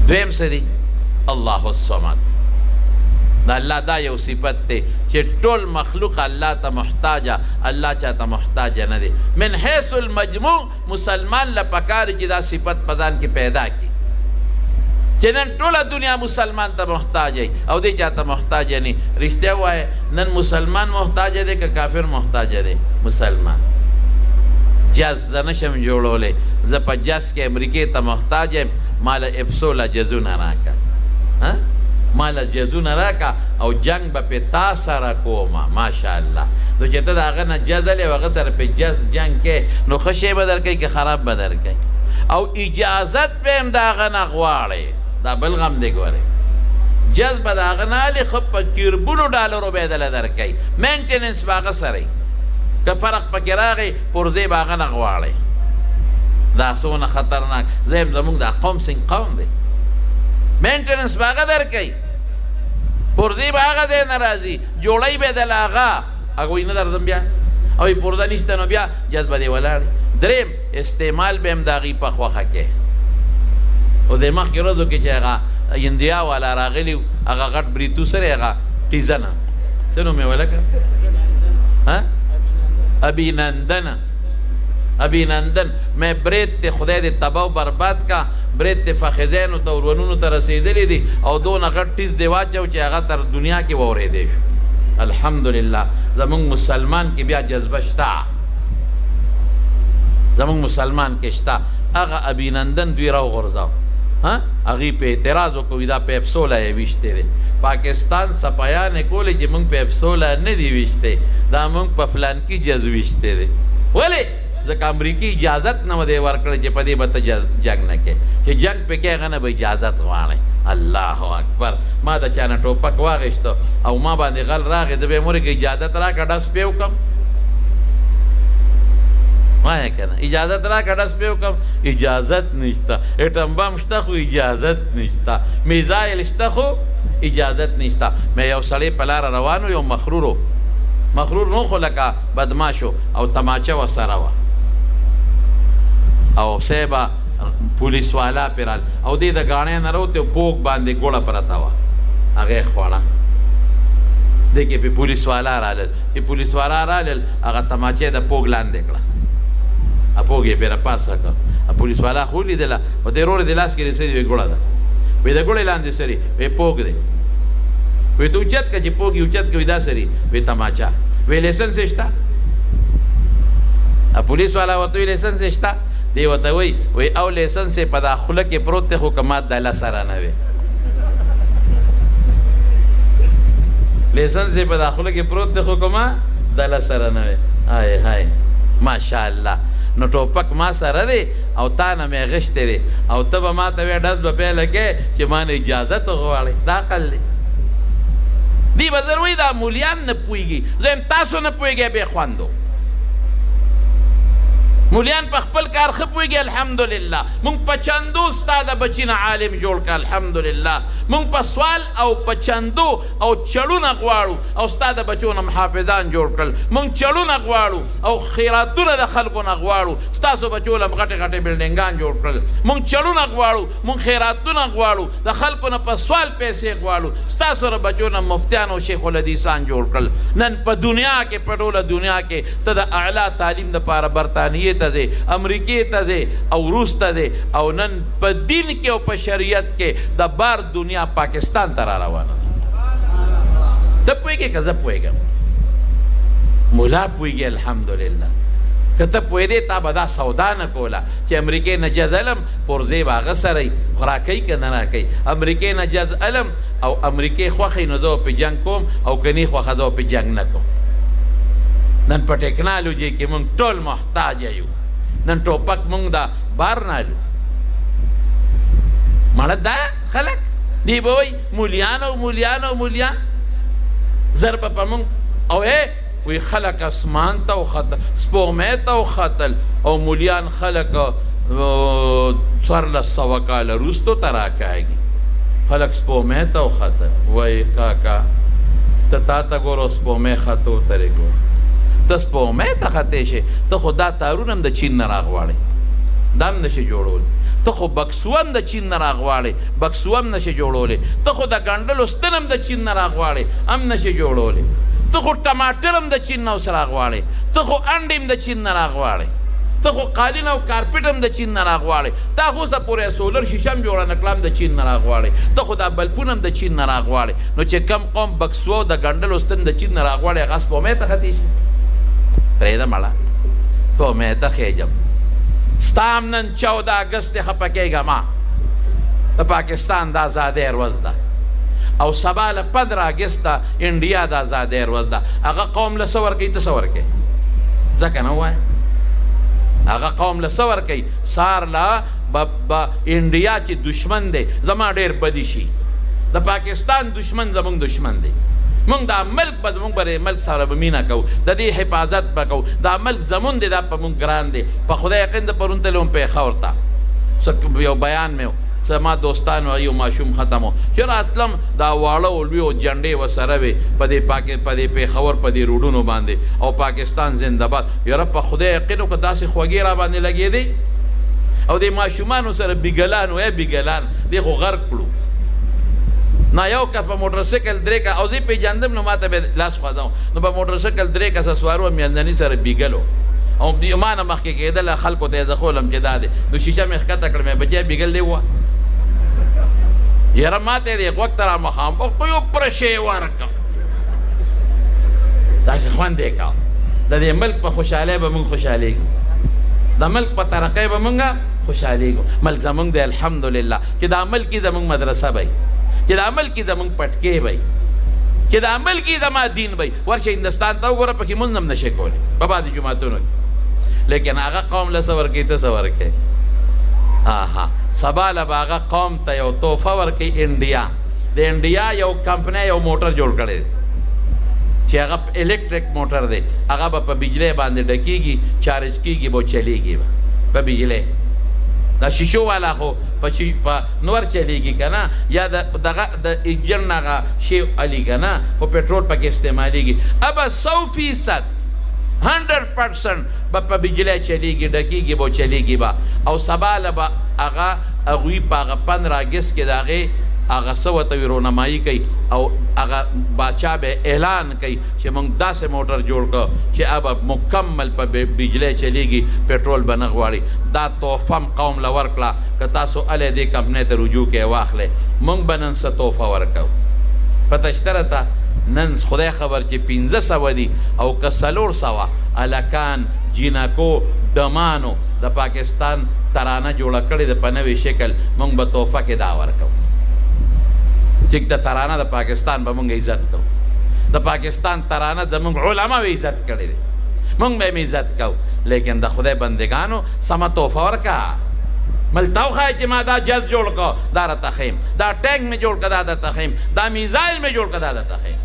دویم څه دی؟ الله الصمد. د الله دا یو صفت دی چې ټول مخلوق الله ته محتاجه، الله چاته محتاجه نه دی. من حیث المجموع مسلمان له پکار چې دا صفت په ځان کې پیدا کړي چې نن ټوله دنیا مسلمان ته محتاج دی او دی چاته محتاج نه. رښتیا وایه نن مسلمان محتاج دی که کافر محتاج دی؟ مسلمان. جز زه نشم جوړولی، زه په جز کې امریکې ته محتاج یم، ماله افسوله جزونه راکړه، ماله جزونه راکړه او جنگ به پې تا سره کومه. ماشاءالله. نو چې ته د هغه نه جزلی او هغه سره پې جنگ کې نو ښه شی به درکوي که خراب به درکوي؟ او اجازت پې هم د هغه نه غواړئ. دا بل غم دی ګورئ. جز به د هغه نه هلي ښه په کیربونو ډالرو به یې دله درکوي، مینټیننس به هغه سره وي. که فرق پکې راغی پرزې به هغه نه غواړئ. دا څومره خطرناک. زه یم زمونږ دا قوم څنګه قوم دی، مینټیننس به هغه درکوي، پرزې به هغه دی نه راځي، جوړی به یې دله هغه وایي نه درځم بیا، او یې پرزه نشته نو بیا جز به دې ولاړې. دریم استعمال به هم د هغې په خوښه کې. او د مخکې ورځو کې چې هغه انډیا والا راغلي هغه غټ بریتو سره هغه ټیزنه څه نوم یې ولکه ابینندن. ابینندن مې برید ته خدای دې تباه و برباد کا، برید ته فخذینو ته ورونونو ته رسېدلی دي او دونه غټ ټیز دې واچو چې هغه تر دنیا کې واورېدی شو. الحمدلله زمونږ مسلمان کې بیا جذبه شته، زمونږ مسلمان کې شته. هغه ابینندن دوی راوغورځاو، هغې په اعتراض وکړو دا پیپسوله یې ویشتی دی. پاکستان سپایانې کولې چې موږ پیپسوله نه دی ویشتی، دا موږ په فلانکي جز ویشتی دی. ولې؟ ځکه امریکې اجازت نه دی ورکړی چې په دې به ته جنګ نه کوې، چې جنګ پې کوې هغه نه به اجازت غواړئ. الله اکبر. ما د چا نه ټوپک واغېشته او ما باندې غل راغی، زه به یې مورې اجازت راکړه ډس پې وکړم، وایه که نه اجازت راکړه ډس پې وکړم. اجازت نشته. ایټم بم شته خو اجازت نشته، میزایل شته خو اجازت نشته. مې یو سړی په لاره روان و، یو مخرور نو خو لکه بدماشو او تماچه ورسره وه او صاحبه پولیس والا پې رال او دې د ګاڼۍ نه راوتې پوک باندې ګوړه پرته وه، هغه یې خوړه. دې کې پې پولیس والا رالل، چې پولیس والا رالل هغه تماچه د پوک لاندې کړه، پوک یې پې راپاسه کړه. پولیس والا خو ولیدله، په دې ورور دې لاس کې رسېدي وایي ګوړه ده، وایي د ګوړې لاندې سري وایي پوک دی، وایي ته اوچت که چې پوک یې اوچت که وایي دا سري وایي تماچه، وایي لیسنس یې شته؟ پولیس والا ورته وایي لیسنس یې شته؟ دی ورته وایي او لیسنس یې په دا خوله کې پروت دی خو که ما دله سره نه وې. لیسنس یې په دا خوله کې پروت دی خو که ما دله سره نه وې. های های ماشاءالله. نو ټوپک ما سره دی او تا نه مې غشتی دی او ته به ما ته وایې ډز به پیله کې چې ما نه اجازت وغواړئ. دا عقل دی. دی به زر وایي دا مولیان نه پوهېږي، زه یم تاسو نه پوهېږئ بې خوندو. مولیان په خپل کار ښه پوهېږي الحمدلله. موږ په چندو ستا د بچي نه عالم جوړ کړه الحمدلله. موږ په سوال او په چندو او چړونه غواړو او ستا د بچو نه محافظان جوړ کړل. موږ چړونه غواړو او خیراتونه د خلکو نه غواړو، ستاسو بچو له غټې غټې بلډینګان جوړ کړل. موږ چړونه غواړو، موږ خیراتونه غواړو، د خلکو نه په سوال پیسې غواړو، ستاسو له بچو نه مفتیان او شیخ الحدیثان جوړ کړل. نن په دنیا کې په ټوله دنیا کې ته د اعلی تعلیم دپاره برطانیې ته ځې، امریکې ته ځې او روس ته ځې، او نن په دین کې او په شریعت کې د بار دنیا پاکستان ته را روانه ده. ته پوهېږې که زه پوهېږم؟ ملا پوهېږي الحمدلله. که ته پوهېدې تا به دا سودا نه کوله چې امریکې نه جز علم پرزې به هغه سره یي، راکوي که نه راکوي. امریکې نه جز علم او امریکې خوښوي نو زه به پې جنګ کوم او که نه خوښه زه به پې جنګ نه کوم. نن په ټیکنالوژي کې موږ ټول محتاجه یو. نن ټوپک موږ د بار نه الو. مړه دا خلک دی به وایي مولیان او مولیان او مولیان زر به په موږ او وی خلق اسمان ته وختل، سپوږمۍ ته وختل او مولیان خلق 1400 کاله وروستو ته راکاږي. خلق سپوږمۍ ته وختل. وایي کاکا ته تا ته ګوره سپوږمۍ ختو ترې ګوره، ته سپوږمۍ ته ختې شې، ته خو دا تارونه هم د چین نه راغواړې، دا هم نشي جوړول. ته خو بکسوم د چین نه راغواړې بکسوم نشې جوړولی ته خو د ګنډلو ستن هم د چین نه راغواړې هم نشې جوړولی ته خو ټماټر هم د چین نه اوس راغواړې ته خو انډې هم د چین نه راغواړې ته خو قالین او کارپټ هم د چین نه راغواړې تا خو اوسه پورې سولر شیشه هم جوړه نه کړه هم د چین نه راغواړې ته خو دا بلفون هم د چین نه راغواړې نو چې کم قوم بکسو د ګنډلو ستن د چین نه راغواړې هغه سپومې ته ختې شي پرېږده مړه سپومې ته خېجم ستا هم نن 14 اګست خفه کېږه ما د پاکستان د ازادۍ ورځ ده او سبا له 15 اګست انډیا د ازادۍ ورځ ده هغه قوم له څه ورکوي ته څه ورکوې ځکه نه ووایه هغه قوم له څه ورکوي سار له انډیا چې دشمن دی زما ډېر بدي شي د پاکستان دشمن زموږ دشمن دی موږ دا ملک به زموږ به د ملک سره به مینه کوو د دې حفاظت به کوو دا ملک زمون دی دا په موږ ګران دی په خدای یقین د پرون تللی وم پېښور ته یو بیان مې و زما دوستانو هغه یو ماشوم ختم و چې راتلم دا واړه او لوی جنډې ورسره وې په دې پېښور په دې روډونو باندې او پاکستان زنده‌باد یاره په خدای یقین وکړه داسې خوږې را باندې لګېدې او دې ماشومانو سره بیګلان و بیګلان دې خو غرق کړو نه یو کس په موټرسایکل 3 او زه پېژندم نو ما ته به لاس خوځاو نو په موټرسایکل 3 کسه سوارو میندني سره بیګلو او ما نه مخکې کېدل خلکو ته یې زه ښولم چې دا دی نو شیشه مې ښکته کړه مې بچی بیګل دی وه یاره ما ته یې د غوږ ته را مخام په یو پرشې ورکړم داسې خوند یې کوه د دې ملک په خوشحالۍ به موږ خوشحالېږو د ملک په ترقۍ به موږ خوشحالېږو ملک زموږ دی الحمدلله چې دا ملک کې زموږ مدرسه وی چې دا ملک کې زموږ پټکې وی چې دا ملک کې زما دین وی ورشه هندوستان ته وګوره پکې مونځ هم نشئ کولی په بعضې جوماتونو کې لیکن هغه قوم له څه ورکوي ته څه ورکوې آها سبا له به هغه قوم ته یو تحفه ورکوي انډیا د انډیا یو کمپنۍ یو موټر جوړ کړی دی چې هغه الیکټریک موټر دی هغه به په بجلی باندې ډکېږي چارج کېږي به چلیږي به په بجلی دا شیشو والا خو په نور چلیږي که نه یا دغه د انجن هغه شی علي که نه خو پټرول پکې استعمالیږي ابه 100% 100% به په بجلی چلیږي ډکېږي به چلیږي به او سبا له به هغه هغوی په هغه 15 اګست کې د هغې هغه څه ورته وي رونمایي کوي او هغه باچا به اعلان کوي چې موږ داسې موټر جوړ کړو چې اب مکمل په بجلی چلیږي پټرول به نه غواړي دا تحفه هم قوم له ورکړه که تاسو هلی دې کمپنۍ ته رجوع کې واخلئ موږ به نن څه تحفه ورکوو پته شته راته نن خدای خبر چې 1500 دي او که 400 هلکان جینکو ډمانو د پاکستان ترانه جوړه کړې ده په نوې شکل موږ به تحفه کې دا ورکوو چې د ترانه د پاکستان به موږ عزت کوو د پاکستان ترانه زموږ علما به عزت کړی دی موږ به یې عزت کوو لیکن د خدای بندګانو سمه تحفه ورکړه ملته وښایه چې ما دا جز جوړ کړو دا راته ښیم دا ټینک مې جوړ کړه دا درته ښیم دا میزایل مې جوړ کړه دا درته ښیم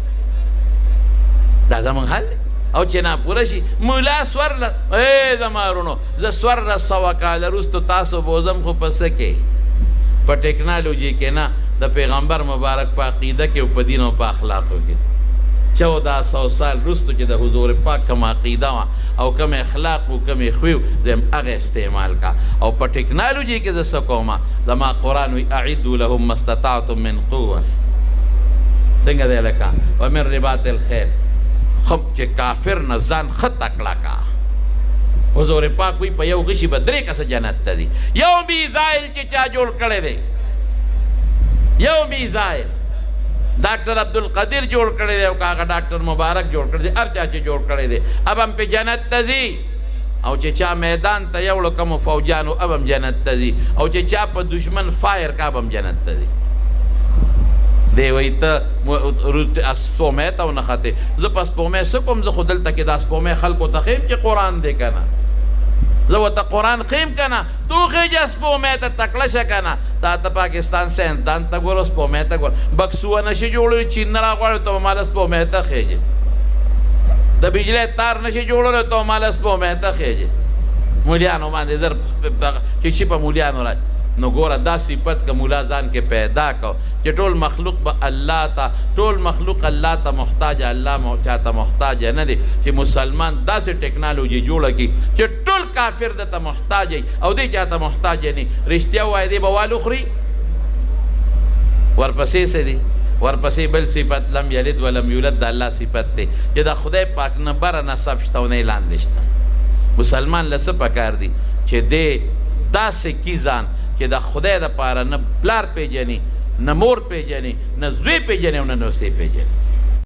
دا زموږ حل دی او چې ناپوره شي ملا سورله ای زما ورونو زه 1400 کاله وروسته تاسو بوزم خو په څه کې په ټیکنالوژي کې نه د پیغمبر مبارک په عقیده کې او په دین او په اخلاقو کې 1400 سال وروسته چې د حضور پاک کوم عقیده وه او کوم اخلاق و کوم خوی زم هغه استعمال کا او په ټیکنالوژي کې زه څه کومه زما قرآن وی اعدوا لهم ما استطعتم من قوه څنګه دی لکه ومن رباط الخیل خب چې کافر نه ځان ښه تکړه کا حضور پاک وی په یو غشي به 3 کسه جنت ته دي یو میزایل چې چا جوړ کړی دی یو میزایل ډاکټر عبدالقدیر جوړ کړی دی او هغه ډاکټر مبارک جوړ کړی دی هر چا چې جوړ کړی دی اب هم په جنت ته ځي او چې چا میدان ته یوړو کومو فوجانو اب هم جنت ته ځي او چې چا په دشمن فایر کا اب هم جنت ته ځي دی وایي ته سپومې ته ونښتې زه په سپومې څه کوم زه خو دلته کې دا سپومې خلکو ته ښیم چې قرآن دی که نه زه ورته قرآن ښیم که نه تو خېجه سپومې ته تکړه شه که نه تا ته پاکستان ساینسدان ته ګوره سپومې ته ګوره بکسوه نشي جوړولی چین نه راغواړي ته به ماله سپومې ته خېجې د بجلی تار نشي جوړولی ته به ماله سپومې ته خېجې مولیانو باندې زر چې شي په مولیانو راځي نو ګوره دا صفت که مولا ځان کې پیدا کو چې ټول مخلوق به الله ته ټول مخلوق الله ته محتاج الله چاته محتاج نه دی چې مسلمان داسې ټیکنالوژي جوړه کړي چې ټول کافر د ته محتاج او دی چاته محتاج نه رښتیا وایي دی به والو خوري ورپسې څه دی ورپسې بل صفت لم یلد ولم یولد د الله صفت دی چې د خدای پاک نه بره نسب شته او نه لاندې شته مسلمان له څه پکار دی چې دی داسې کی ځان چې د خدای دپاره نه پلار پیژني نه مور پیژني نه زوی پیژني او نه نوسې پیژني